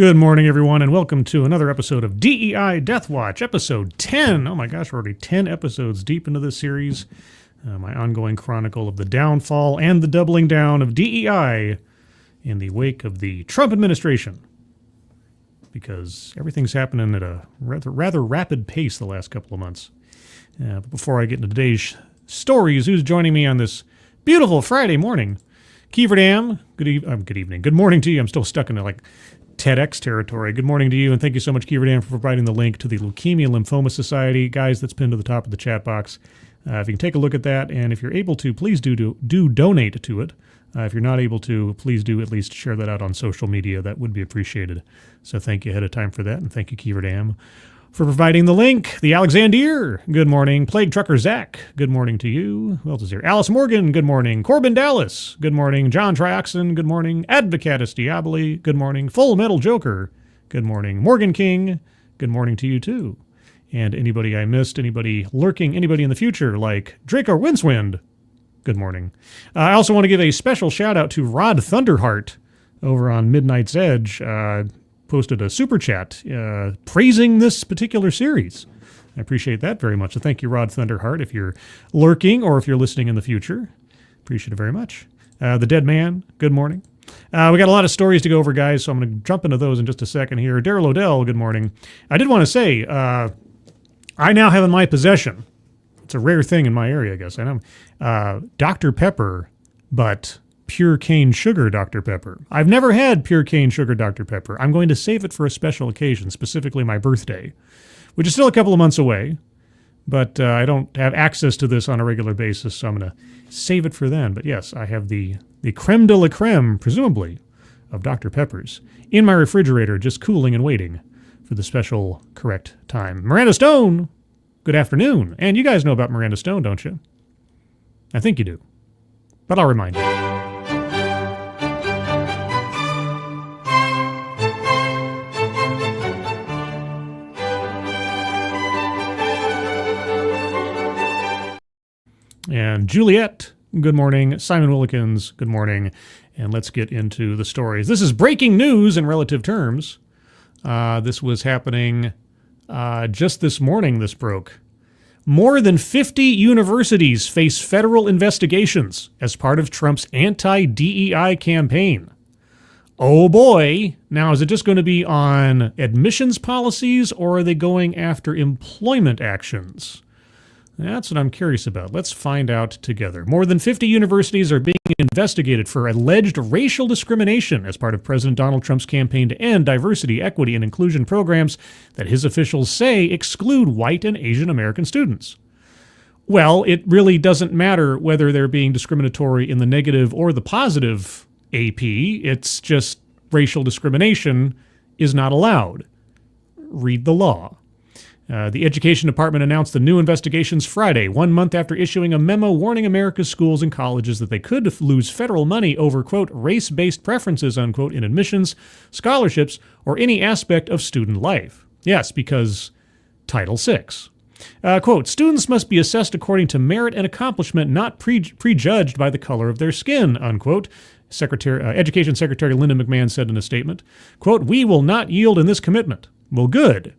Good morning, everyone, and welcome to another episode of D.E.I. Deathwatch, episode 10. Oh my gosh, we're already 10 episodes deep into this series. My ongoing chronicle of the downfall and the doubling down of D.E.I. in the wake of the Trump administration. Because everything's happening at a rather rapid pace the last couple of months. But before I get into today's stories, who's joining me on this beautiful Friday morning? Kiefer Dam, good evening. Good morning to you. I'm still stuck in TEDx territory. Good morning to you, and thank you so much, Kiefer Dan, for providing the link to the Leukemia Lymphoma Society. Guys, that's pinned to the top of the chat box. If you can take a look at that, and if you're able to, please do donate to it. If you're not able to, please do at least share that out on social media. That would be appreciated. So thank you ahead of time for that, and thank you, Kiefer Dam, for providing the link. The Alexander, good morning. Plague Trucker Zach, good morning to you. Who else is here? Alice Morgan, good morning. Corbin Dallas, good morning. John Trioxin, good morning. Advocatus Diaboli, good morning. Full Metal Joker, good morning. Morgan King, good morning to you too. And anybody I missed, anybody lurking, anybody in the future, like Draco Winswind, good morning. I also want to give a special shout out to Rod Thunderheart over on Midnight's Edge. Posted a super chat praising this particular series. I appreciate that very much. So thank you, Rod Thunderheart, if you're lurking or if you're listening in the future. Appreciate it very much. The Dead Man, good morning. We got a lot of stories to go over, guys, so I'm going to jump into those in just a second here. Daryl Odell, good morning. I did want to say, I now have in my possession, it's a rare thing in my area, I guess, I know, Dr. Pepper, but pure cane sugar Dr. Pepper. I've never had pure cane sugar Dr. Pepper. I'm going to save it for a special occasion, specifically my birthday, which is still a couple of months away, but I don't have access to this on a regular basis, so I'm going to save it for then. But yes, I have the creme de la creme, presumably, of Dr. Peppers in my refrigerator, just cooling and waiting for the special correct time. Miranda Stone, good afternoon. And you guys know about Miranda Stone, don't you? I think you do, but I'll remind you. And Juliet, good morning. Simon Willikins, good morning. And let's get into the stories. This is breaking news in relative terms. This was happening just this morning, this broke. More than 50 universities face federal investigations as part of Trump's anti-DEI campaign. Oh boy. Now, is it just going to be on admissions policies, or are they going after employment actions? That's what I'm curious about. Let's find out together. More than 50 universities are being investigated for alleged racial discrimination as part of President Donald Trump's campaign to end diversity, equity, and inclusion programs that his officials say exclude white and Asian American students. Well, it really doesn't matter whether they're being discriminatory in the negative or the positive AP. It's just racial discrimination is not allowed. Read the law. The Education Department announced the new investigations Friday, 1 month after issuing a memo warning America's schools and colleges that they could lose federal money over, quote, race-based preferences, unquote, in admissions, scholarships, or any aspect of student life. Yes, because Title VI. Quote, students must be assessed according to merit and accomplishment, not prejudged by the color of their skin, unquote. Education Secretary Linda McMahon said in a statement, quote, we will not yield in this commitment. Well, good.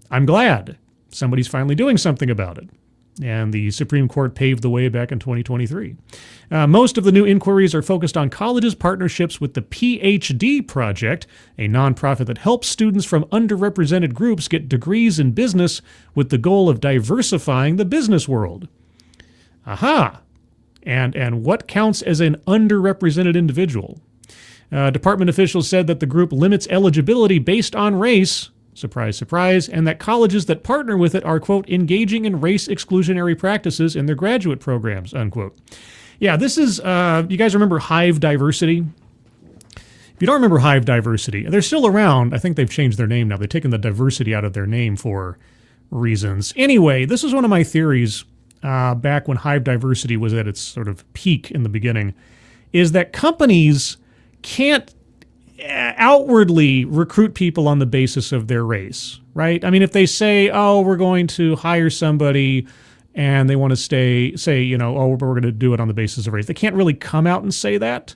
I'm glad somebody's finally doing something about it. And the Supreme Court paved the way back in 2023. Most of the new inquiries are focused on colleges' partnerships with the PhD Project, a nonprofit that helps students from underrepresented groups get degrees in business with the goal of diversifying the business world. Aha! And what counts as an underrepresented individual? Department officials said that the group limits eligibility based on race. Surprise, surprise, and that colleges that partner with it are, quote, engaging in race exclusionary practices in their graduate programs, unquote. Yeah, this is, you guys remember Hive Diversity? If you don't remember Hive Diversity, they're still around. I think they've changed their name now. They've taken the diversity out of their name for reasons. Anyway, this is one of my theories back when Hive Diversity was at its sort of peak in the beginning, is that companies can't outwardly recruit people on the basis of their race, right? I mean, if they say, oh, we're going to hire somebody and they want to say, oh, we're going to do it on the basis of race, they can't really come out and say that.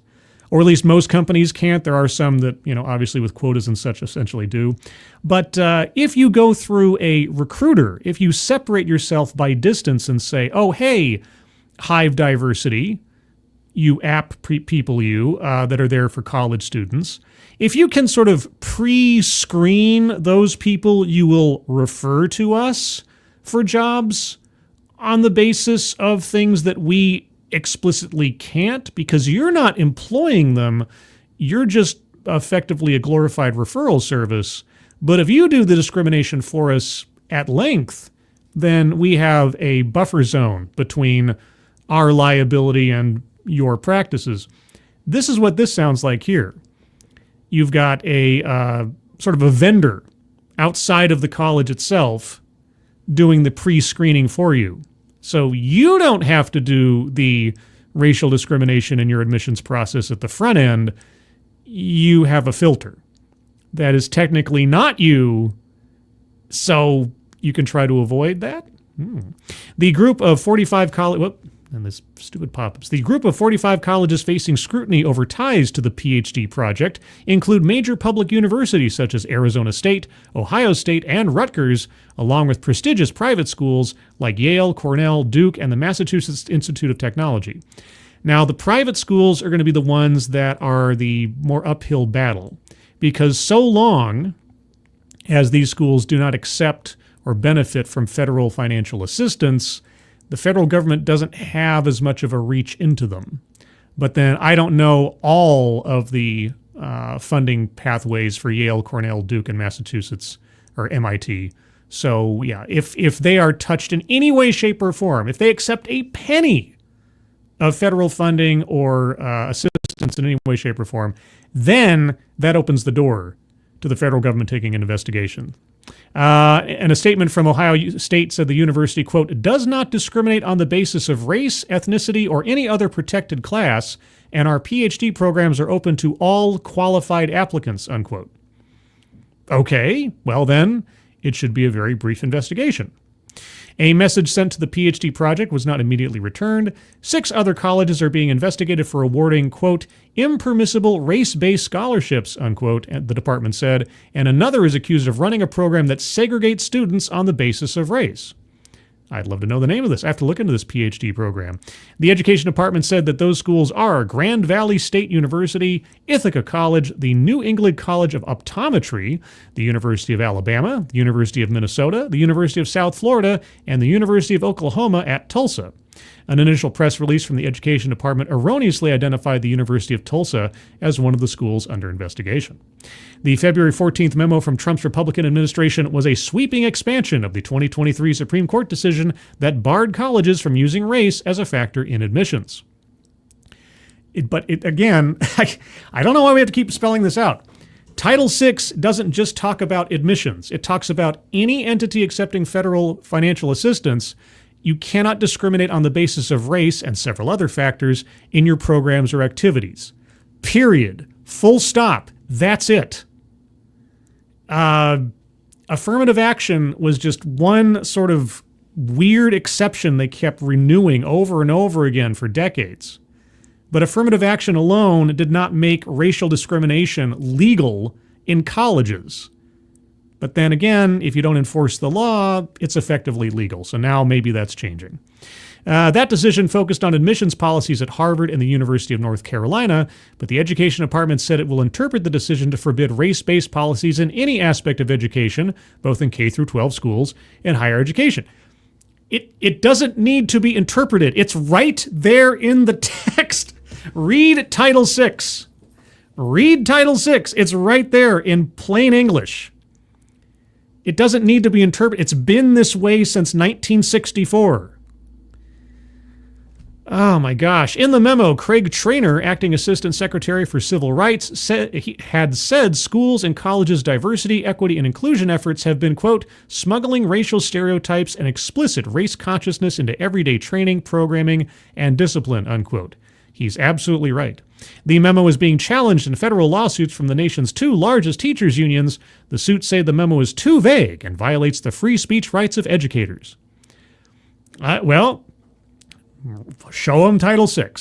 or at least most companies can't. There are some that, obviously with quotas and such essentially do. But if you go through a recruiter, if you separate yourself by distance and say, oh, hey, Hive diversity, you people that are there for college students, if you can sort of pre-screen those people you will refer to us for jobs on the basis of things that we explicitly can't, because you're not employing them, you're just effectively a glorified referral service. But if you do the discrimination for us at length, then we have a buffer zone between our liability and your practices. This is what this sounds like here. You've got a sort of a vendor outside of the college itself doing the pre-screening for you. So you don't have to do the racial discrimination in your admissions process at the front end. You have a filter that is technically not you, so you can try to avoid that. The group of 45 college... And this stupid pop-ups. The group of 45 colleges facing scrutiny over ties to the PhD project include major public universities such as Arizona State, Ohio State, and Rutgers, along with prestigious private schools like Yale, Cornell, Duke, and the Massachusetts Institute of Technology. Now, the private schools are going to be the ones that are the more uphill battle, because so long as these schools do not accept or benefit from federal financial assistance, the federal government doesn't have as much of a reach into them. But then I don't know all of the funding pathways for Yale, Cornell, Duke, and Massachusetts, or MIT. So yeah, if they are touched in any way, shape, or form, if they accept a penny of federal funding or assistance in any way, shape, or form, then that opens the door to the federal government taking an investigation. And a statement from Ohio State said the university, quote, does not discriminate on the basis of race, ethnicity, or any other protected class, and our PhD programs are open to all qualified applicants, unquote. Okay, well then, it should be a very brief investigation. A message sent to the PhD project was not immediately returned. 6 other colleges are being investigated for awarding, quote, impermissible race-based scholarships, unquote, the department said, and another is accused of running a program that segregates students on the basis of race. I'd love to know the name of this. I have to look into this PhD program. The education department said that those schools are Grand Valley State University, Ithaca College, the New England College of Optometry, the University of Alabama, the University of Minnesota, the University of South Florida, and the University of Oklahoma at Tulsa. An initial press release from the education department erroneously identified the University of Tulsa as one of the schools under investigation. The February 14th memo from Trump's Republican administration was a sweeping expansion of the 2023 Supreme Court decision that barred colleges from using race as a factor in admissions. Again, I don't know why we have to keep spelling this out. Title VI doesn't just talk about admissions. It talks about any entity accepting federal financial assistance. You cannot discriminate on the basis of race and several other factors in your programs or activities. Period. Full stop. That's it. Affirmative action was just one sort of weird exception they kept renewing over and over again for decades. But affirmative action alone did not make racial discrimination legal in colleges. But then again, if you don't enforce the law, it's effectively legal. So now maybe that's changing. That decision focused on admissions policies at Harvard and the University of North Carolina, but the Education Department said it will interpret the decision to forbid race-based policies in any aspect of education, both in K through 12 schools and higher education. It doesn't need to be interpreted. It's right there in the text. Read Title VI. Read Title VI. It's right there in plain English. It doesn't need to be interpreted. It's been this way since 1964. Oh my gosh. In the memo, Craig Traynor, acting assistant secretary for civil rights, had said schools and colleges' diversity, equity, and inclusion efforts have been, quote, smuggling racial stereotypes and explicit race consciousness into everyday training, programming, and discipline, unquote. He's absolutely right. The memo is being challenged in federal lawsuits from the nation's 2 largest teachers' unions. The suits say the memo is too vague and violates the free speech rights of educators. Well, show them Title VI.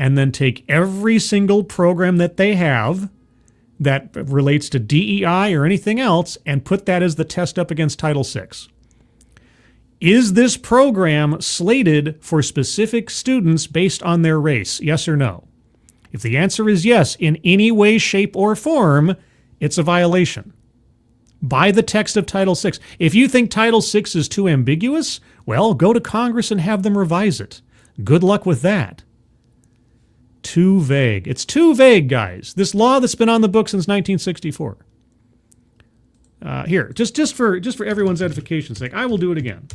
and then take every single program that they have that relates to DEI or anything else and put that as the test up against Title VI. Is this program slated for specific students based on their race? Yes or no? If the answer is yes, in any way, shape, or form, it's a violation. By the text of Title VI. If you think Title VI is too ambiguous, well, go to Congress and have them revise it. Good luck with that. Too vague. It's too vague, guys. This law that's been on the books since 1964. Here, just for everyone's edification's sake, I will do it again.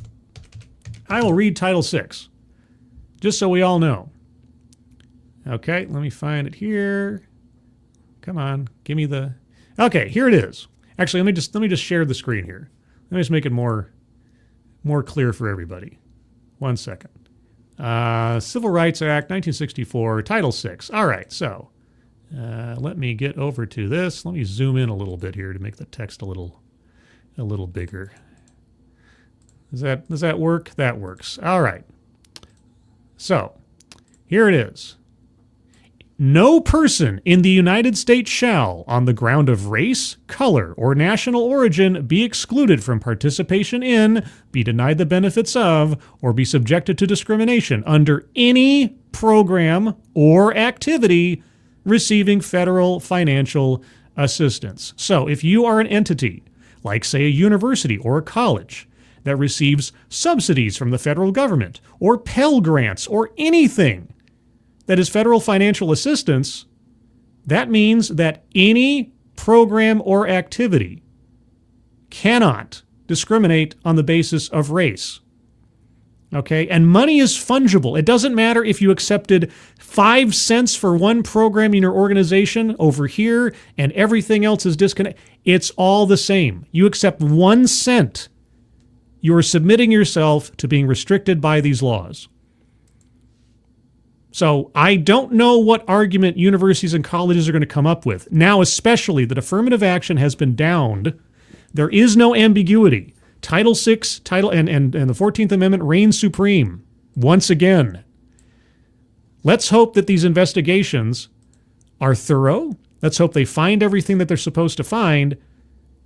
I will read Title VI, just so we all know. Okay, let me find it here. Come on, give me the... Okay, here it is. Actually, let me just share the screen here. Let me just make it more clear for everybody. 1 second. Civil Rights Act, 1964, Title VI. All right, so let me get over to this. Let me zoom in a little bit here to make the text a little bigger. Does that work? That works. All right. So here it is. No person in the United States shall, on the ground of race, color, or national origin, be excluded from participation in, be denied the benefits of, or be subjected to discrimination under any program or activity receiving federal financial assistance. So if you are an entity, like say a university or a college, that receives subsidies from the federal government, or Pell Grants, or anything that is federal financial assistance, that means that any program or activity cannot discriminate on the basis of race. Okay? And money is fungible. It doesn't matter if you accepted 5 cents for one program in your organization over here and everything else is disconnected. It's all the same. You accept 1 cent, you are submitting yourself to being restricted by these laws. So I don't know what argument universities and colleges are going to come up with. Now, especially that affirmative action has been downed, there is no ambiguity. Title VI and the 14th Amendment reign supreme once again. Let's hope that these investigations are thorough. Let's hope they find everything that they're supposed to find.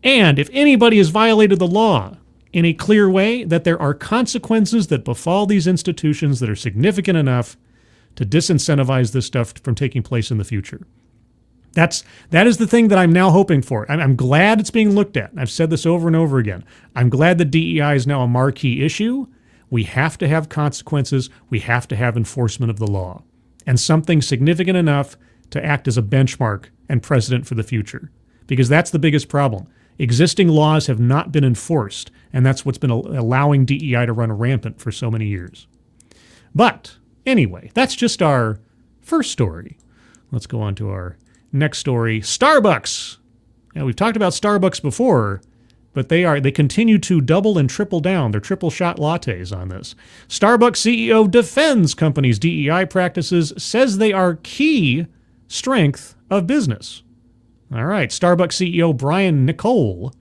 And if anybody has violated the law in a clear way, that there are consequences that befall these institutions that are significant enough to disincentivize this stuff from taking place in the future. That is the thing that I'm now hoping for. I'm glad it's being looked at. I've said this over and over again. I'm glad that DEI is now a marquee issue. We have to have consequences. We have to have enforcement of the law. And something significant enough to act as a benchmark and precedent for the future. Because that's the biggest problem. Existing laws have not been enforced, and that's what's been allowing DEI to run rampant for so many years. But anyway, that's just our first story. Let's go on to our next story. Starbucks. Now, we've talked about Starbucks before, but they continue to double and triple down their triple shot lattes on this. Starbucks CEO defends company's DEI practices, says they are key strength of business. All right, Starbucks CEO Brian Nickel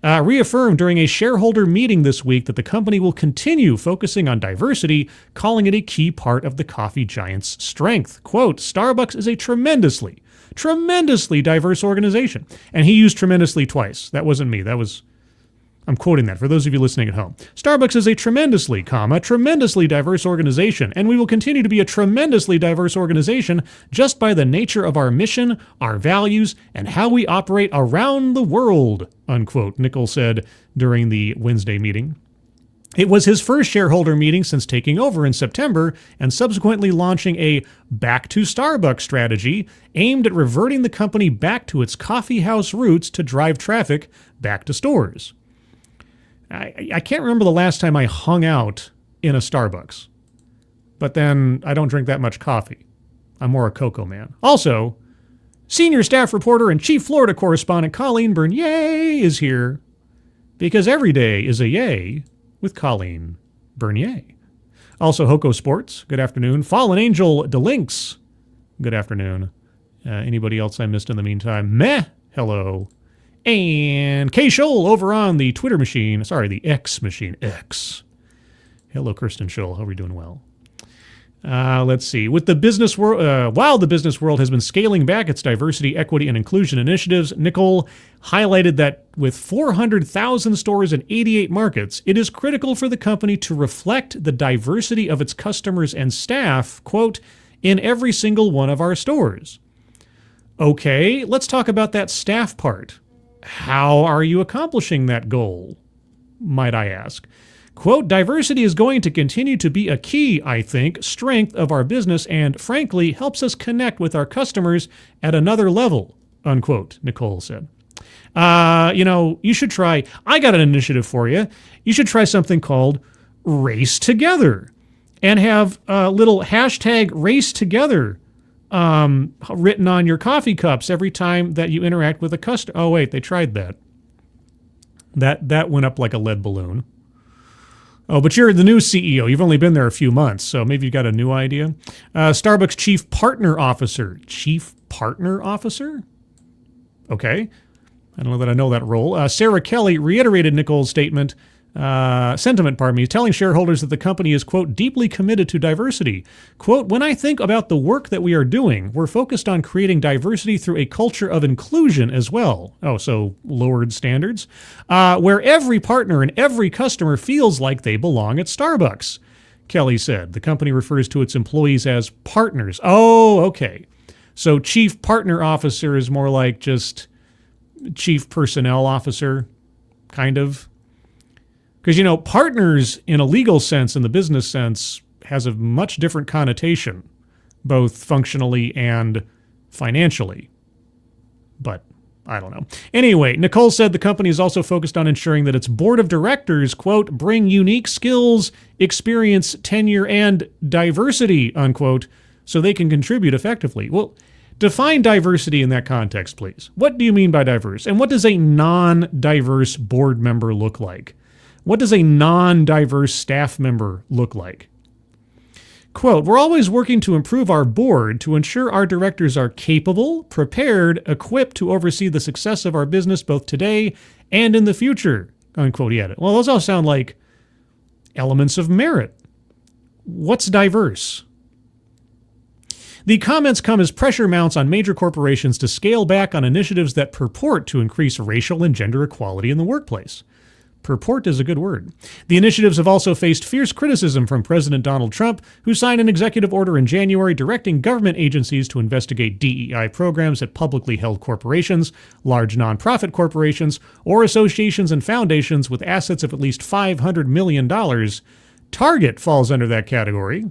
reaffirmed during a shareholder meeting this week that the company will continue focusing on diversity, calling it a key part of the coffee giant's strength. Quote, Starbucks is a tremendously diverse organization. And he used tremendously twice. That wasn't me. I'm quoting that for those of you listening at home. Starbucks is a tremendously diverse organization, and we will continue to be a tremendously diverse organization just by the nature of our mission, our values, and how we operate around the world, unquote, Nickel said during the Wednesday meeting. It was his first shareholder meeting since taking over in September and subsequently launching a back to Starbucks strategy aimed at reverting the company back to its coffee house roots to drive traffic back to stores. I can't remember the last time I hung out in a Starbucks, but then I don't drink that much coffee. I'm more a cocoa man. Also, senior staff reporter and chief Florida correspondent Colleen Bernier is here because every day is a yay with Colleen Bernier. Also, Hoko Sports, good afternoon. Fallen Angel Delinks, good afternoon. Anybody else I missed in the meantime? Meh, hello. And Kay Scholl over on the Twitter machine. Sorry, the X machine. X. Hello, Kirsten Scholl. Hope you're doing well. Let's see. With the business world, while the business world has been scaling back its diversity, equity, and inclusion initiatives, Nicole highlighted that with 400,000 stores in 88 markets, it is critical for the company to reflect the diversity of its customers and staff, quote, in every single one of our stores. Okay, let's talk about that staff part. How are you accomplishing that goal, might I ask? Quote, diversity is going to continue to be a key, I think, strength of our business and, frankly, helps us connect with our customers at another level, unquote, Nicole said. You should try, I got an initiative for you. You should try something called Race Together and have a little hashtag Race Together written on your coffee cups every time that you interact with a customer. Oh, wait, they tried that. That went up like a lead balloon. Oh, but you're the new CEO. You've only been there a few months, so maybe you got a new idea. Starbucks Chief Partner Officer. Chief Partner Officer? Okay. I don't know that I know that role. Sarah Kelly reiterated Nicole's sentiment, telling shareholders that the company is, quote, deeply committed to diversity. Quote, when I think about the work that we are doing, we're focused on creating diversity through a culture of inclusion as well. Oh, so lowered standards. Where every partner and every customer feels like they belong at Starbucks, Kelly said. The company refers to its employees as partners. Oh, okay. So Chief Partner Officer is more like just Chief Personnel Officer, kind of. Because, partners in a legal sense and the business sense has a much different connotation, both functionally and financially. But I don't know. Anyway, Nicole said the company is also focused on ensuring that its board of directors, quote, bring unique skills, experience, tenure, and diversity, unquote, so they can contribute effectively. Well, define diversity in that context, please. What do you mean by diverse? And what does a non-diverse board member look like? What does a non-diverse staff member look like? Quote, we're always working to improve our board to ensure our directors are capable, prepared, equipped to oversee the success of our business both today and in the future, unquote, he added. Well, those all sound like elements of merit. What's diverse? The comments come as pressure mounts on major corporations to scale back on initiatives that purport to increase racial and gender equality in the workplace. Purport is a good word. The initiatives have also faced fierce criticism from President Donald Trump, who signed an executive order in January directing government agencies to investigate DEI programs at publicly held corporations, large nonprofit corporations, or associations and foundations with assets of at least $500 million. Target falls under that category.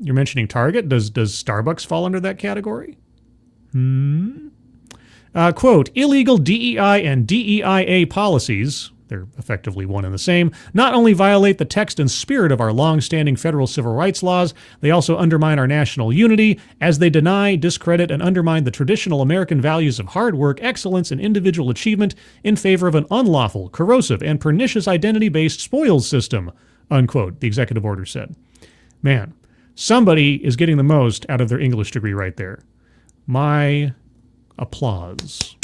You're mentioning Target. Does Starbucks fall under that category? Quote, illegal DEI and DEIA policies, they're effectively one and the same, not only violate the text and spirit of our long-standing federal civil rights laws, they also undermine our national unity as they deny, discredit, and undermine the traditional American values of hard work, excellence, and individual achievement in favor of an unlawful, corrosive, and pernicious identity-based spoils system, unquote, the executive order said. Man, somebody is getting the most out of their English degree right there. My applause.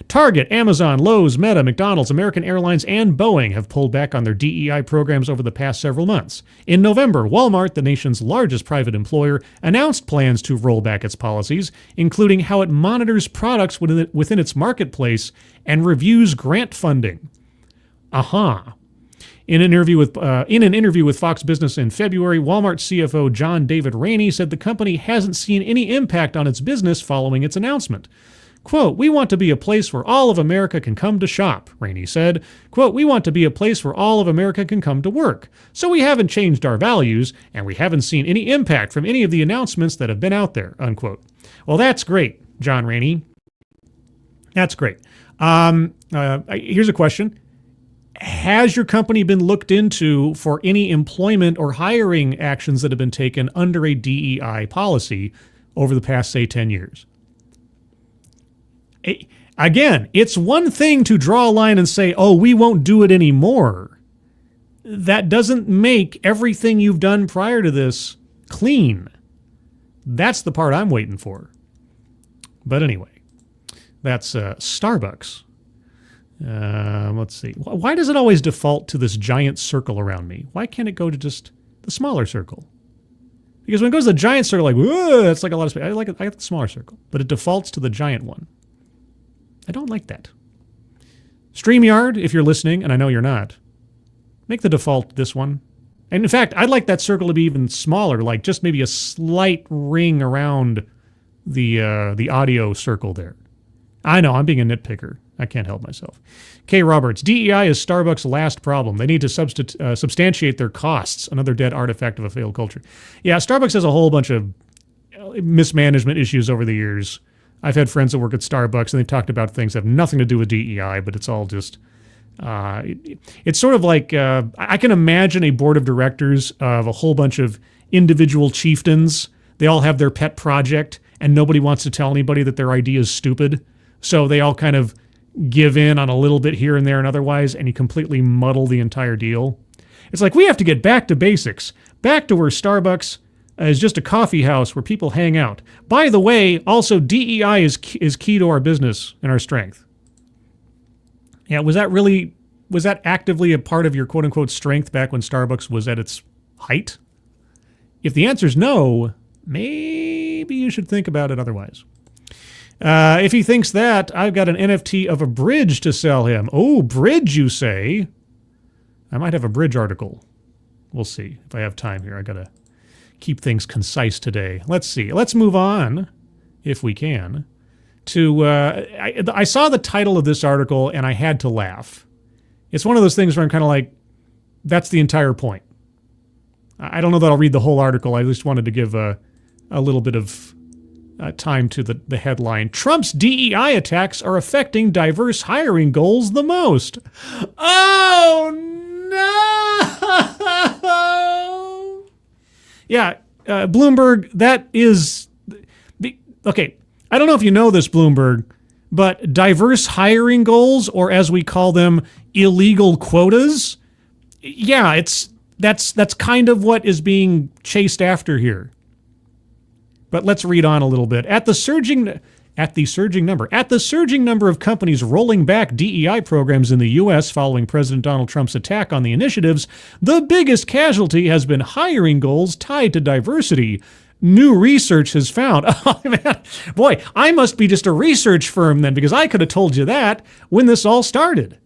Target, Amazon, Lowe's, Meta, McDonald's, American Airlines, and Boeing have pulled back on their DEI programs over the past several months. In November, Walmart, the nation's largest private employer, announced plans to roll back its policies, including how it monitors products within its marketplace and reviews grant funding. In an interview with Fox Business in February, Walmart CFO John David Rainey said the company hasn't seen any impact on its business following its announcement. Quote, we want to be a place where all of America can come to shop, Rainey said. Quote, we want to be a place where all of America can come to work. So we haven't changed our values, and we haven't seen any impact from any of the announcements that have been out there, unquote. Well, that's great, John Rainey. That's great. Here's a question. Has your company been looked into for any employment or hiring actions that have been taken under a DEI policy over the past, say, 10 years? Again, it's one thing to draw a line and say, oh, we won't do it anymore. That doesn't make everything you've done prior to this clean. That's the part I'm waiting for. But anyway, that's Starbucks. Let's see. Why does it always default to this giant circle around me? Why can't it go to just the smaller circle? Because when it goes to the giant circle, like, whoa, that's like a lot of space. I like the smaller circle, but it defaults to the giant one. I don't like that. StreamYard, if you're listening, and I know you're not, make the default this one. And in fact, I'd like that circle to be even smaller, like just maybe a slight ring around the audio circle there. I know, I'm being a nitpicker. I can't help myself. K. Roberts, DEI is Starbucks' last problem. They need to substantiate their costs, another dead artifact of a failed culture. Yeah, Starbucks has a whole bunch of mismanagement issues over the years. I've had friends that work at Starbucks, and they've talked about things that have nothing to do with DEI, but it's all just... it's sort of like... I can imagine a board of directors of a whole bunch of individual chieftains. They all have their pet project, and nobody wants to tell anybody that their idea is stupid. So they all kind of give in on a little bit here and there and otherwise, and you completely muddle the entire deal. It's like, we have to get back to basics, back to where Starbucks is just a coffee house where people hang out. By the way, also DEI is key to our business and our strength. Yeah, was that actively a part of your quote-unquote strength back when Starbucks was at its height? If the answer is no, maybe you should think about it otherwise. If he thinks that, I've got an NFT of a bridge to sell him. Oh, bridge, you say? I might have a bridge article. We'll see if I have time here. I got to keep things concise today. Let's see. Let's move on, if we can, to... I saw the title of this article, and I had to laugh. It's one of those things where I'm kind of like, that's the entire point. I don't know that I'll read the whole article. I just wanted to give a little bit of... time to the headline. Trump's DEI attacks are affecting diverse hiring goals the most. Oh, no! Yeah, Bloomberg, that is... Okay, I don't know if you know this, Bloomberg, but diverse hiring goals, or as we call them, illegal quotas, yeah, that's kind of what is being chased after here. But let's read on a little bit. At the surging number of companies rolling back DEI programs in the U.S. following President Donald Trump's attack on the initiatives, the biggest casualty has been hiring goals tied to diversity. New research has found. Oh, man. Boy, I must be just a research firm then, because I could have told you that when this all started.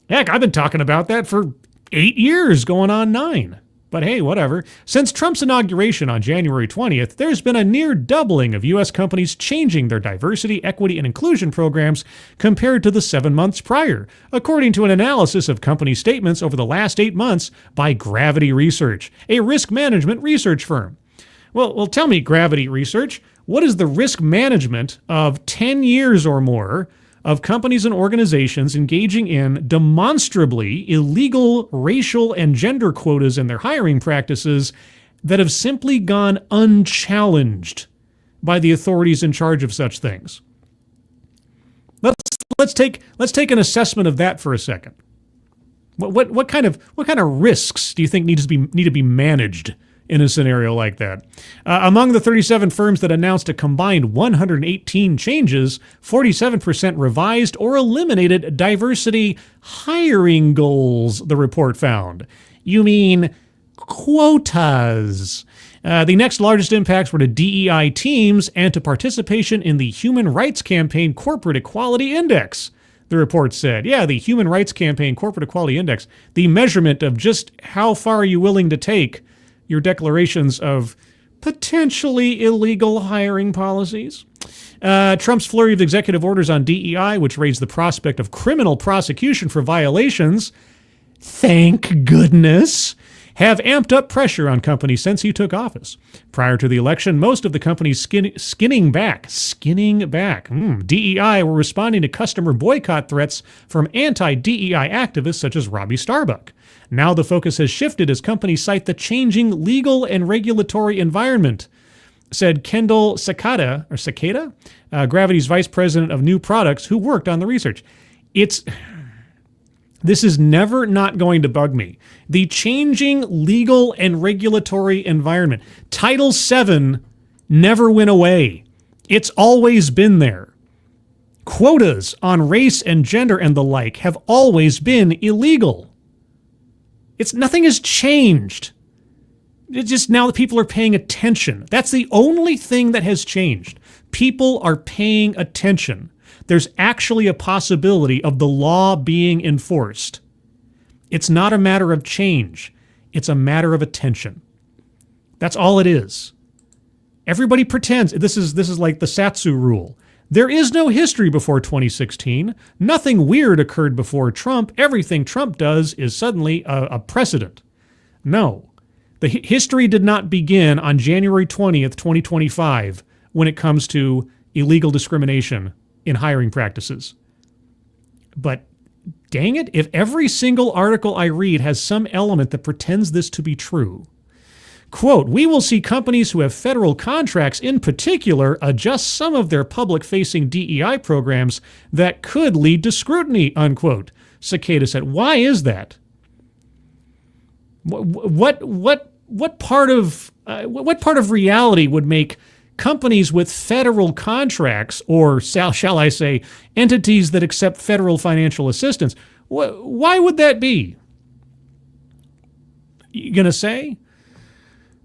Heck, I've been talking about that for 8 years, going on 9. But hey, whatever. Since Trump's inauguration on January 20th, there's been a near doubling of U.S. companies changing their diversity, equity, and inclusion programs compared to the 7 months prior, according to an analysis of company statements over the last 8 months by Gravity Research, a risk management research firm. Well, tell me, Gravity Research, what is the risk management of 10 years or more of companies and organizations engaging in demonstrably illegal racial and gender quotas in their hiring practices that have simply gone unchallenged by the authorities in charge of such things? Let's take an assessment of that for a second. What kind of risks do you think need to be managed in a scenario like that? Among the 37 firms that announced a combined 118 changes, 47% revised or eliminated diversity hiring goals, the report found. You mean quotas. The next largest impacts were to DEI teams and to participation in the Human Rights Campaign Corporate Equality Index, the report said. Yeah, the Human Rights Campaign Corporate Equality Index, the measurement of just how far are you willing to take your declarations of potentially illegal hiring policies. Trump's flurry of executive orders on DEI, which raised the prospect of criminal prosecution for violations, thank goodness, have amped up pressure on companies since he took office. Prior to the election, most of the companies skinning back. DEI were responding to customer boycott threats from anti-DEI activists such as Robbie Starbuck. Now the focus has shifted as companies cite the changing legal and regulatory environment, said Kendall Sakata, Gravity's vice president of new products who worked on the research. This is never not going to bug me. The changing legal and regulatory environment. Title VII never went away. It's always been there. Quotas on race and gender and the like have always been illegal. Nothing has changed. It's just now that people are paying attention. That's the only thing that has changed. People are paying attention. There's actually a possibility of the law being enforced. It's not a matter of change. It's a matter of attention. That's all it is. Everybody pretends. This is like the Satsu rule. There is no history before 2016. Nothing weird occurred before Trump. Everything Trump does is suddenly a precedent. No. The history did not begin on January 20th, 2025, when it comes to illegal discrimination in hiring practices. But dang it, if every single article I read has some element that pretends this to be true. Quote, we will see companies who have federal contracts in particular adjust some of their public-facing DEI programs that could lead to scrutiny, unquote. Cicada said, why is that? What part of reality would make companies with federal contracts, or shall I say, entities that accept federal financial assistance? Why would that be? You gonna say?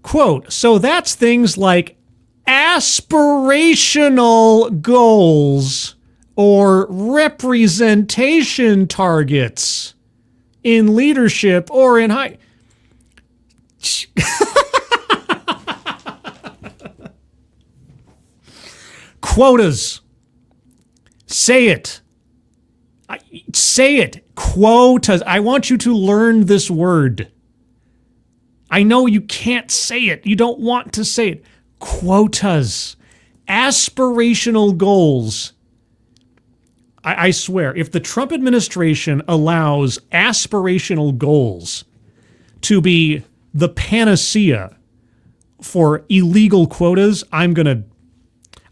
Quote, so that's things like aspirational goals or representation targets in leadership or in high. Quotas. Say it. Say it. Quotas. I want you to learn this word. I know you can't say it. You don't want to say it. Quotas. Aspirational goals. I swear, if the Trump administration allows aspirational goals to be the panacea for illegal quotas,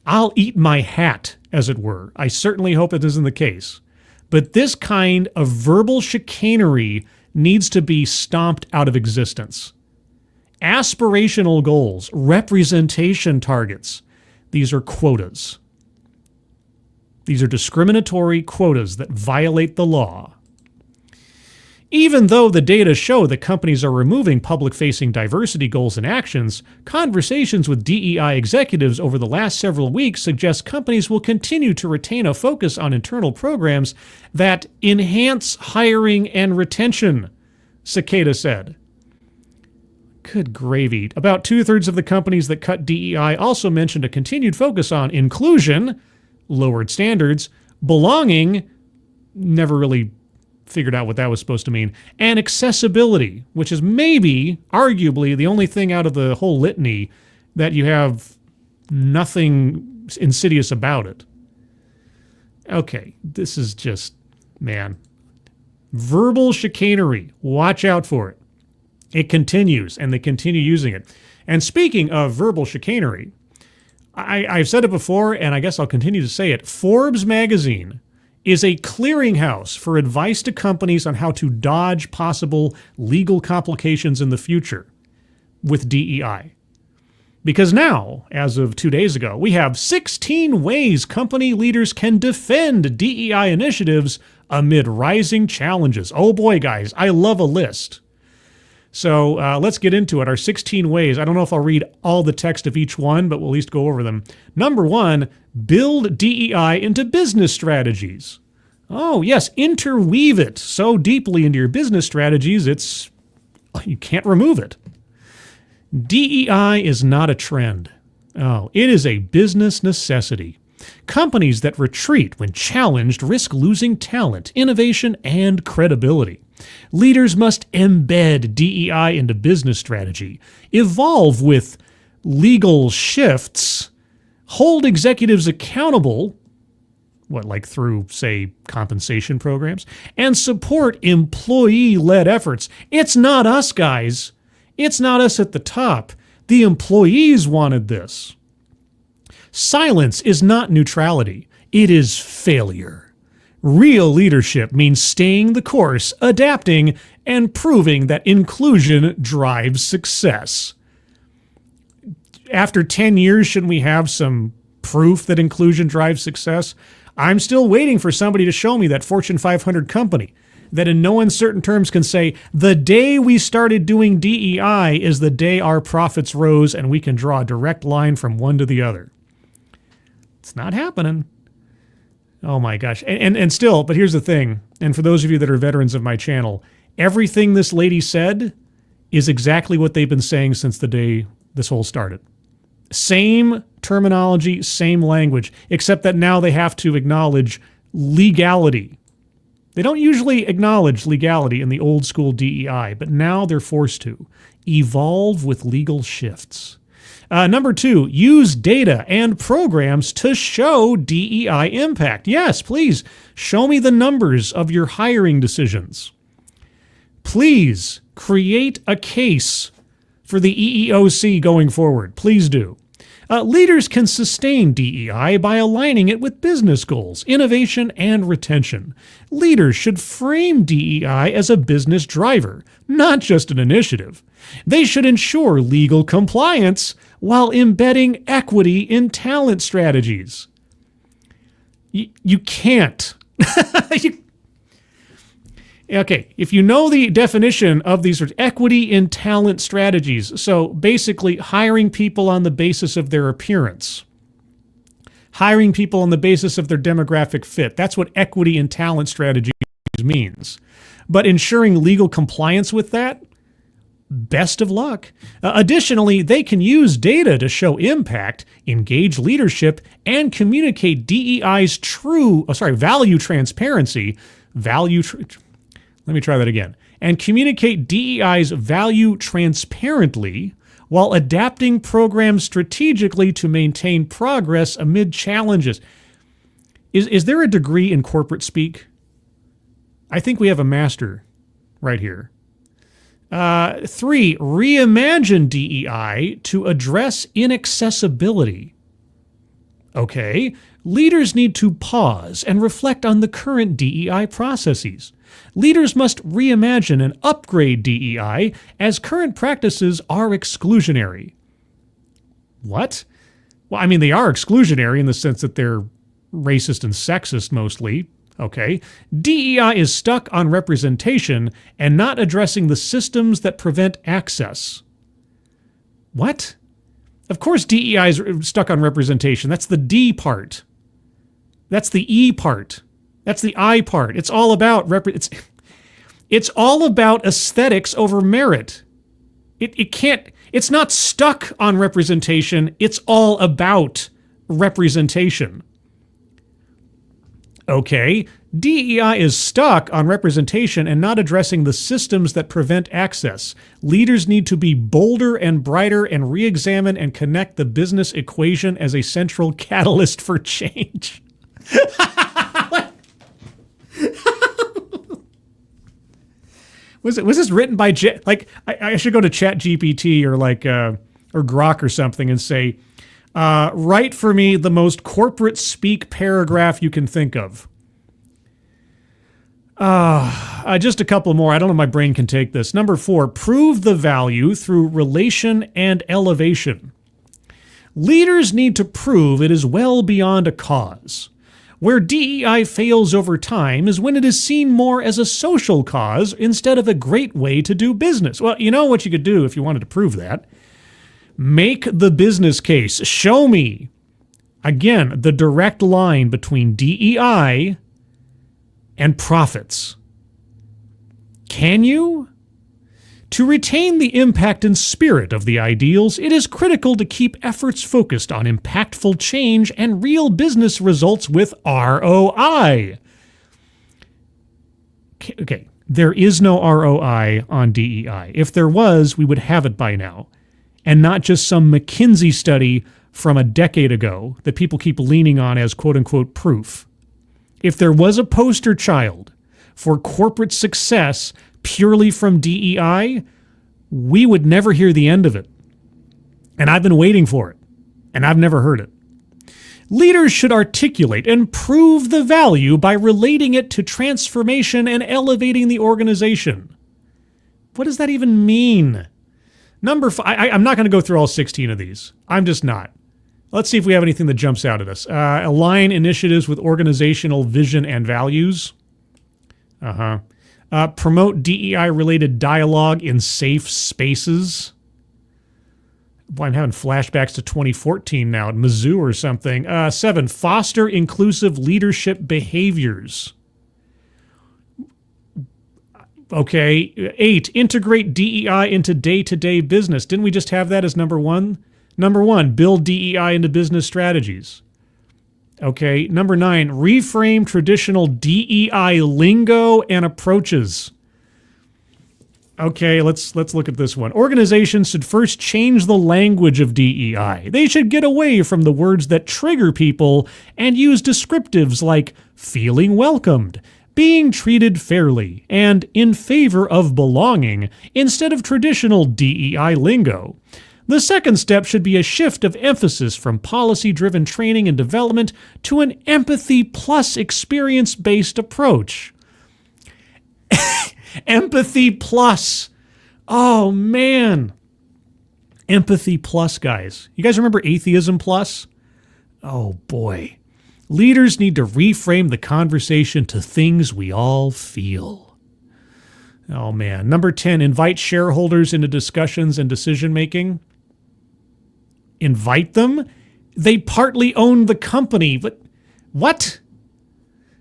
I'll eat my hat, as it were. I certainly hope it isn't the case. But this kind of verbal chicanery needs to be stomped out of existence. Aspirational goals, representation targets, these are quotas. These are discriminatory quotas that violate the law. Even though the data show that companies are removing public-facing diversity goals and actions, conversations with DEI executives over the last several weeks suggest companies will continue to retain a focus on internal programs that enhance hiring and retention, Cicada said. Good gravy. About 2/3 of the companies that cut DEI also mentioned a continued focus on inclusion, lowered standards, belonging, never really figured out what that was supposed to mean, and accessibility, which is maybe, arguably, the only thing out of the whole litany that you have nothing insidious about it. Okay, this is just, man. Verbal chicanery. Watch out for it. It continues, and they continue using it. And speaking of verbal chicanery, I've said it before, and I guess I'll continue to say it. Forbes magazine is a clearinghouse for advice to companies on how to dodge possible legal complications in the future with DEI. Because now, as of 2 days ago, we have 16 ways company leaders can defend DEI initiatives amid rising challenges. Oh boy, guys, I love a list. So let's get into it. Our 16 ways. I don't know if I'll read all the text of each one, but we'll at least go over them. Number 1, build DEI into business strategies. Oh, yes, interweave it so deeply into your business strategies, you can't remove it. DEI is not a trend. Oh, it is a business necessity. Companies that retreat when challenged risk losing talent, innovation, and credibility. Leaders must embed DEI into business strategy, evolve with legal shifts, hold executives accountable, like through, say, compensation programs, and support employee-led efforts. It's not us, guys. It's not us at the top. The employees wanted this. Silence is not neutrality. It is failure. Real leadership means staying the course, adapting, and proving that inclusion drives success. After 10 years, shouldn't we have some proof that inclusion drives success? I'm still waiting for somebody to show me that Fortune 500 company that in no uncertain terms can say, the day we started doing DEI is the day our profits rose and we can draw a direct line from one to the other. It's not happening. Oh my gosh. And still, but here's the thing, and for those of you that are veterans of my channel, everything this lady said is exactly what they've been saying since the day this whole started. Same terminology, same language, except that now they have to acknowledge legality. They don't usually acknowledge legality in the old school DEI, but now they're forced to evolve with legal shifts. Number 2, use data and programs to show DEI impact. Yes, please show me the numbers of your hiring decisions. Please create a case for the EEOC going forward. Please do. Leaders can sustain DEI by aligning it with business goals, innovation, and retention. Leaders should frame DEI as a business driver, not just an initiative. They should ensure legal compliance while embedding equity in talent strategies. You can't. Okay, if you know the definition of these words, equity in talent strategies, so basically hiring people on the basis of their appearance, hiring people on the basis of their demographic fit, that's what equity in talent strategies means. But ensuring legal compliance with that, best of luck. Additionally, they can use data to show impact, engage leadership, and communicate DEI's value transparency, let me try that again. And communicate DEI's value transparently while adapting programs strategically to maintain progress amid challenges. Is there a degree in corporate speak? I think we have a master right here. 3, reimagine DEI to address inaccessibility. Okay, leaders need to pause and reflect on the current DEI processes. Leaders must reimagine and upgrade DEI as current practices are exclusionary. What? Well, I mean, they are exclusionary in the sense that they're racist and sexist mostly. Okay. DEI is stuck on representation and not addressing the systems that prevent access. What? Of course DEI is stuck on representation. That's the D part. That's the E part. That's the I part. It's all about it's all about aesthetics over merit. It's not stuck on representation. It's all about representation. Okay, DEI is stuck on representation and not addressing the systems that prevent access. Leaders need to be bolder and brighter and re-examine and connect the business equation as a central catalyst for change. Was this written by I should go to ChatGPT or or Grok or something and say, write for me the most corporate speak paragraph you can think of. Just a couple more. I don't know if my brain can take this. Number 4, prove the value through relation and elevation. Leaders need to prove it is well beyond a cause. Where DEI fails over time is when it is seen more as a social cause instead of a great way to do business. Well, you know what you could do if you wanted to prove that? Make the business case. Show me, again, the direct line between DEI and profits. Can you? To retain the impact and spirit of the ideals, it is critical to keep efforts focused on impactful change and real business results with ROI. Okay, there is no ROI on DEI. If there was, we would have it by now. And not just some McKinsey study from a decade ago that people keep leaning on as quote-unquote proof. If there was a poster child for corporate success purely from DEI, we would never hear the end of it. And I've been waiting for it, and I've never heard it. Leaders should articulate and prove the value by relating it to transformation and elevating the organization. What does that even mean? Number 5, I'm not going to go through all 16 of these. I'm just not. Let's see if we have anything that jumps out at us. Align initiatives with organizational vision and values. Promote DEI-related dialogue in safe spaces. Boy, I'm having flashbacks to 2014 now at Mizzou or something. 7, foster inclusive leadership behaviors. Okay. 8, integrate DEI into day-to-day business. Didn't we just have that as number 1? Number 1, build DEI into business strategies. Okay. Number 9, reframe traditional DEI lingo and approaches. Okay, let's look at this one. Organizations should first change the language of DEI. They should get away from the words that trigger people and use descriptives like feeling welcomed, being treated fairly, and in favor of belonging instead of traditional DEI lingo. The second step should be a shift of emphasis from policy-driven training and development to an empathy plus experience-based approach. Empathy plus. Oh, man. Empathy plus, guys. You guys remember atheism plus? Oh, boy. Leaders need to reframe the conversation to things we all feel. Oh, man. Number 10, invite shareholders into discussions and decision-making. Invite them? They partly own the company. But what?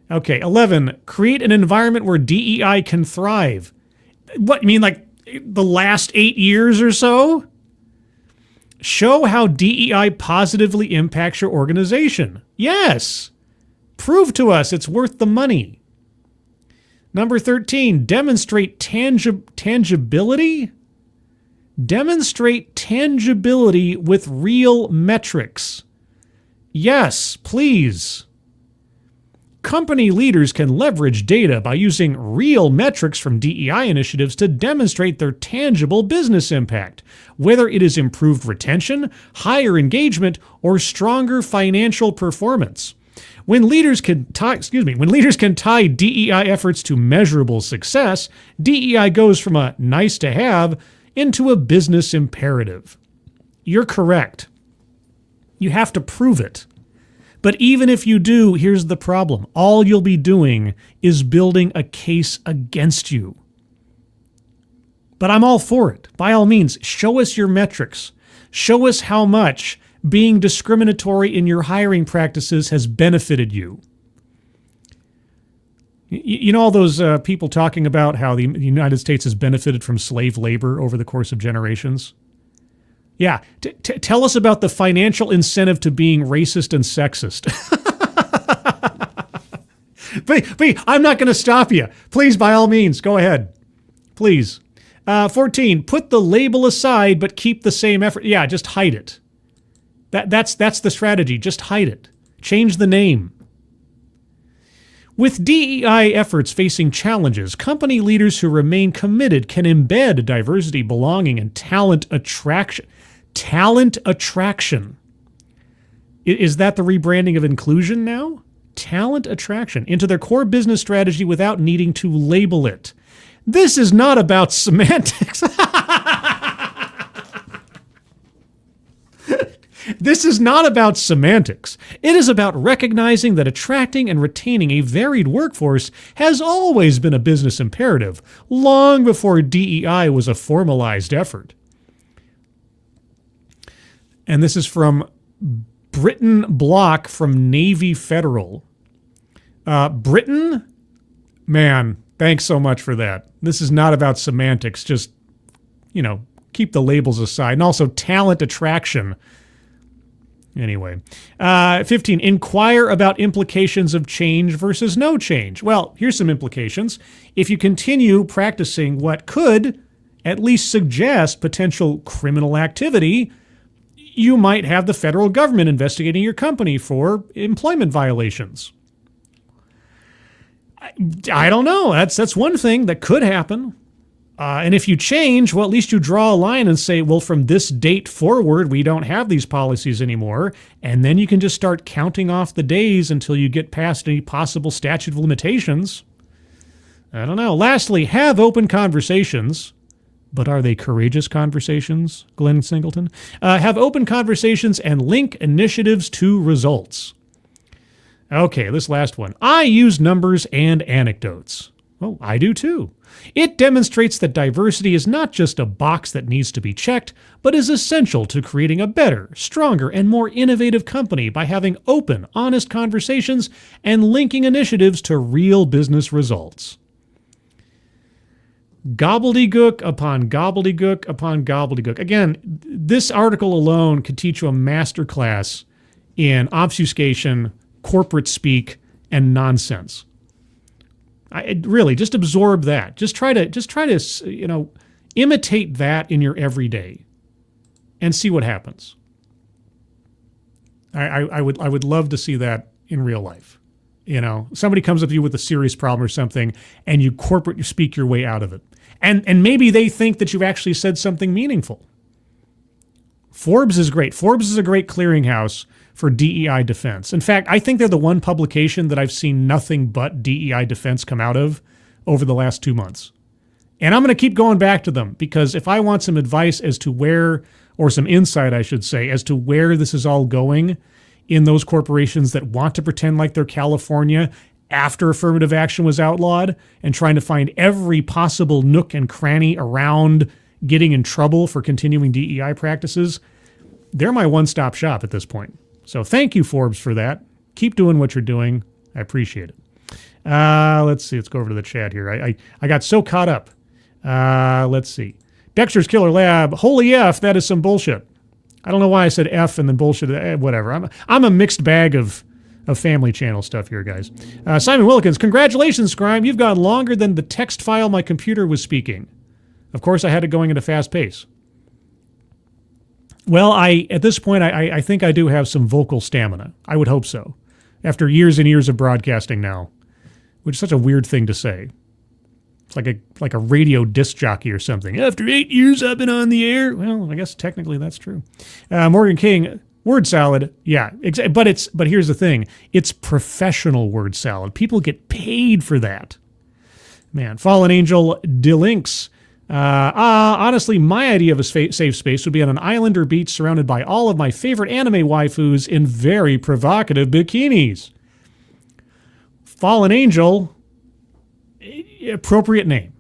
Okay, 11, create an environment where DEI can thrive. What, you mean like the last 8 years or so? Show how DEI positively impacts your organization. Yes. Prove to us it's worth the money. Number 13, demonstrate tangibility. Demonstrate tangibility with real metrics. Yes, please. Company leaders can leverage data by using real metrics from DEI initiatives to demonstrate their tangible business impact, whether it is improved retention, higher engagement, or stronger financial performance. When leaders can tie DEI efforts to measurable success, DEI goes from a nice to have into a business imperative. You're correct. You have to prove it. But even if you do, here's the problem. All you'll be doing is building a case against you. But I'm all for it. By all means, show us your metrics. Show us how much being discriminatory in your hiring practices has benefited you. You know all those people talking about how the United States has benefited from slave labor over the course of generations? Yeah, tell us about the financial incentive to being racist and sexist. But I'm not going to stop you. Please, by all means, go ahead. Please. 14, put the label aside but keep the same effort. Yeah, just hide it. That's the strategy. Just hide it. Change the name. With DEI efforts facing challenges, company leaders who remain committed can embed diversity, belonging, and talent attraction. Talent attraction. Is that the rebranding of inclusion now? Talent attraction into their core business strategy without needing to label it. This is not about semantics. This is not about semantics. It is about recognizing that attracting and retaining a varied workforce has always been a business imperative, long before DEI was a formalized effort. And this is from Britton Block from Navy Federal. Britton? Man, thanks so much for that. This is not about semantics. Just, keep the labels aside. And also talent attraction. Anyway, 15, inquire about implications of change versus no change. Well, here's some implications. If you continue practicing what could at least suggest potential criminal activity, you might have the federal government investigating your company for employment violations. I don't know. That's one thing that could happen. And if you change, well, at least you draw a line and say, well, from this date forward, we don't have these policies anymore. And then you can just start counting off the days until you get past any possible statute of limitations. I don't know. Lastly, have open conversations. But are they courageous conversations, Glenn Singleton? Have open conversations and link initiatives to results. Okay, this last one. I use numbers and anecdotes. Oh, I do too. It demonstrates that diversity is not just a box that needs to be checked, but is essential to creating a better, stronger, and more innovative company by having open, honest conversations and linking initiatives to real business results. Gobbledygook upon gobbledygook upon gobbledygook. Again, this article alone could teach you a masterclass in obfuscation, corporate speak, and nonsense. Really, just absorb that. Just try to imitate that in your everyday, and see what happens. I would love to see that in real life. Somebody comes up to you with a serious problem or something, and you speak your way out of it. And maybe they think that you've actually said something meaningful. Forbes is great. Forbes is a great clearinghouse for DEI defense. In fact, I think they're the one publication that I've seen nothing but DEI defense come out of over the last 2 months. And I'm going to keep going back to them, because if I want some advice as to where, or some insight, I should say, as to where this is all going in those corporations that want to pretend like they're California after affirmative action was outlawed and trying to find every possible nook and cranny around getting in trouble for continuing DEI practices, they're my one-stop shop at this point. So thank you, Forbes, for that. Keep doing what you're doing. I appreciate it. Let's see. Let's go over to the chat here. I got so caught up. Let's see. Dexter's Killer Lab. Holy F, that is some bullshit. I don't know why I said F and then bullshit. Whatever. I'm a mixed bag of Family Channel stuff here, guys. Simon Wilkins. Congratulations, Scribe. You've gone longer than the text file my computer was speaking. Of course, I had it going at a fast pace. Well, at this point, I think I do have some vocal stamina. I would hope so. After years and years of broadcasting now, which is such a weird thing to say. It's like a radio disc jockey or something. After 8 years, I've been on the air. Well, I guess technically that's true. Morgan King, word salad. Yeah, but here's the thing. It's professional word salad. People get paid for that. Man, Fallen Angel Delinks. Honestly, my idea of a safe space would be on an island or beach surrounded by all of my favorite anime waifus in very provocative bikinis. Fallen Angel, appropriate name.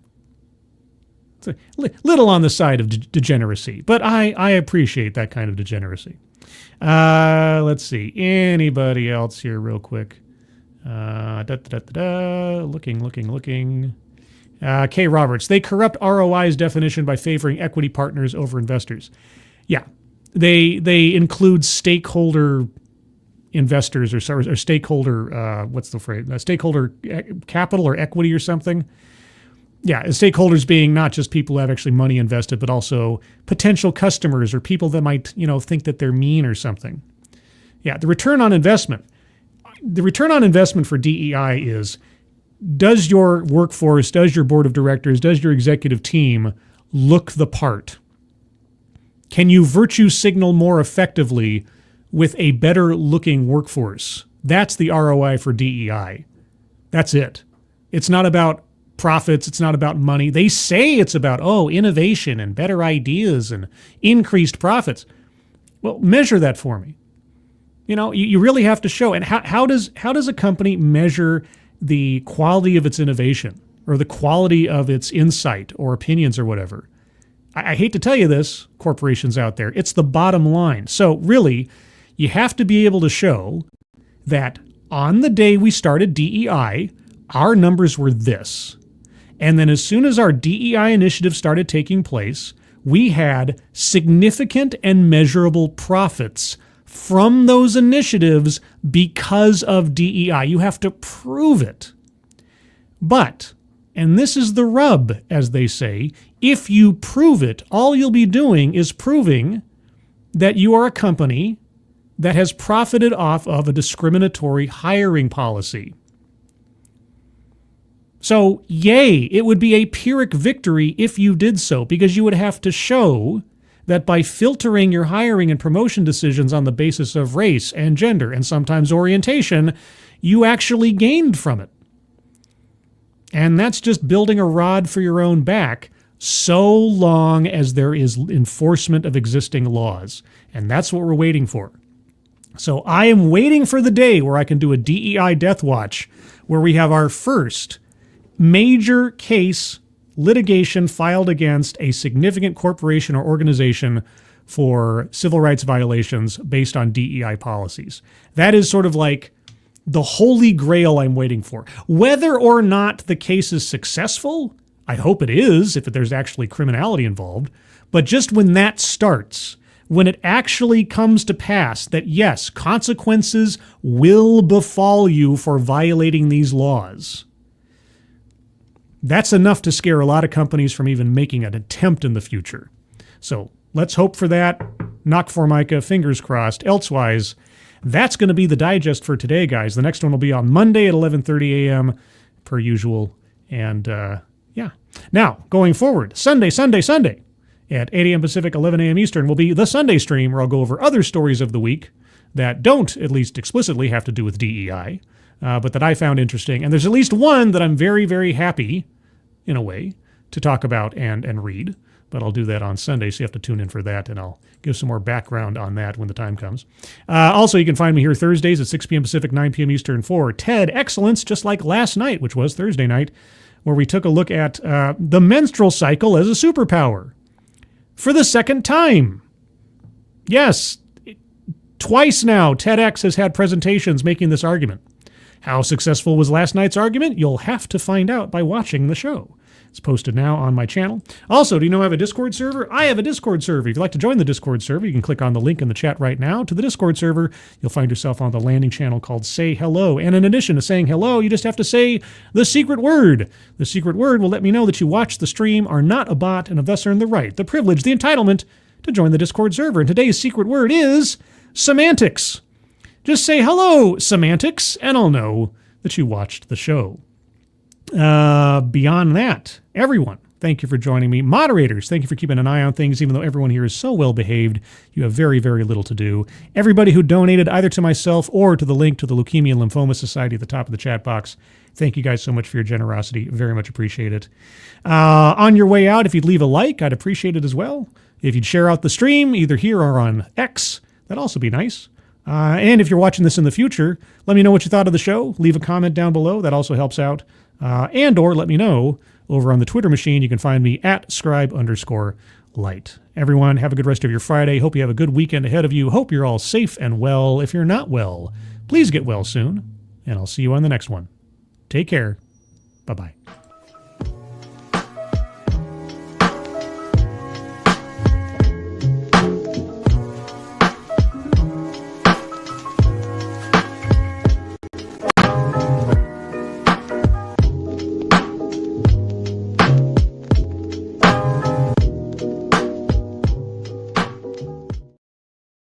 It's a little on the side of degeneracy, but I appreciate that kind of degeneracy. Let's see. Anybody else here real quick? Looking. K. Roberts, they corrupt ROI's definition by favoring equity partners over investors. Yeah, they include stakeholder investors or stakeholder, what's the phrase? Stakeholder capital or equity or something. Yeah, stakeholders being not just people who have actually money invested, but also potential customers or people that might, think that they're mean or something. Yeah, the return on investment. The return on investment for DEI is, does your workforce, does your board of directors, does your executive team look the part? Can you virtue signal more effectively with a better looking workforce? That's the ROI for DEI. That's it. It's not about profits. It's not about money. They say it's about, innovation and better ideas and increased profits. Well, measure that for me. You really have to show. And how does a company measure the quality of its innovation or the quality of its insight or opinions or whatever? I hate to tell you this, corporations out there, it's the bottom line. So really, you have to be able to show that on the day we started DEI, our numbers were this. And then as soon as our DEI initiative started taking place, we had significant and measurable profits from those initiatives because of DEI. You have to prove it. But, and this is the rub, as they say, if you prove it, all you'll be doing is proving that you are a company that has profited off of a discriminatory hiring policy. So, yay, it would be a Pyrrhic victory if you did so, because you would have to show that by filtering your hiring and promotion decisions on the basis of race and gender and sometimes orientation, you actually gained from it. And that's just building a rod for your own back so long as there is enforcement of existing laws. And that's what we're waiting for. So I am waiting for the day where I can do a DEI Deathwatch where we have our first major case litigation filed against a significant corporation or organization for civil rights violations based on DEI policies. That is sort of like the holy grail I'm waiting for. Whether or not the case is successful, I hope it is, if there's actually criminality involved. But just when that starts, when it actually comes to pass that, yes, consequences will befall you for violating these laws, that's enough to scare a lot of companies from even making an attempt in the future. So let's hope for that. Knock Formica, fingers crossed. Elsewise, that's going to be the digest for today, guys. The next one will be on Monday at 11:30 a.m. per usual. And yeah. Now, going forward, Sunday at 8 a.m. Pacific, 11 a.m. Eastern will be the Sunday stream, where I'll go over other stories of the week that don't, at least explicitly, have to do with DEI, but that I found interesting. And there's at least one that I'm very, very happy, in a way, to talk about and read. But I'll do that on Sunday, so you have to tune in for that, and I'll give some more background on that when the time comes. Also, you can find me here Thursdays at 6 p.m. Pacific, 9 p.m. Eastern for TED Excellence, just like last night, which was Thursday night, where we took a look at the menstrual cycle as a superpower. For the second time. Yes, twice now, TEDx has had presentations making this argument. How successful was last night's argument? You'll have to find out by watching the show. It's posted now on my channel. Also, do you know I have a Discord server? I have a Discord server. If you'd like to join the Discord server, you can click on the link in the chat right now to the Discord server. You'll find yourself on the landing channel called Say Hello. And in addition to saying hello, you just have to say the secret word. The secret word will let me know that you watched the stream, are not a bot, and have thus earned the right, the privilege, the entitlement to join the Discord server. And today's secret word is semantics. Just say hello, semantics, and I'll know that you watched the show. Beyond that, everyone, thank you for joining me. Moderators, thank you for keeping an eye on things, even though everyone here is so well behaved. You have very, very little to do. Everybody who donated either to myself or to the link to the Leukemia and Lymphoma Society at the top of the chat box, thank you guys so much for your generosity. Very much appreciate it. On your way out, if you'd leave a like, I'd appreciate it as well. If you'd share out the stream, either here or on X, that'd also be nice. And if you're watching this in the future, let me know what you thought of the show. Leave a comment down below. That also helps out. And or let me know over on the Twitter machine. You can find me at scribe_light. Everyone, have a good rest of your Friday. Hope you have a good weekend ahead of you. Hope you're all safe and well. If you're not well, please get well soon. And I'll see you on the next one. Take care. Bye-bye.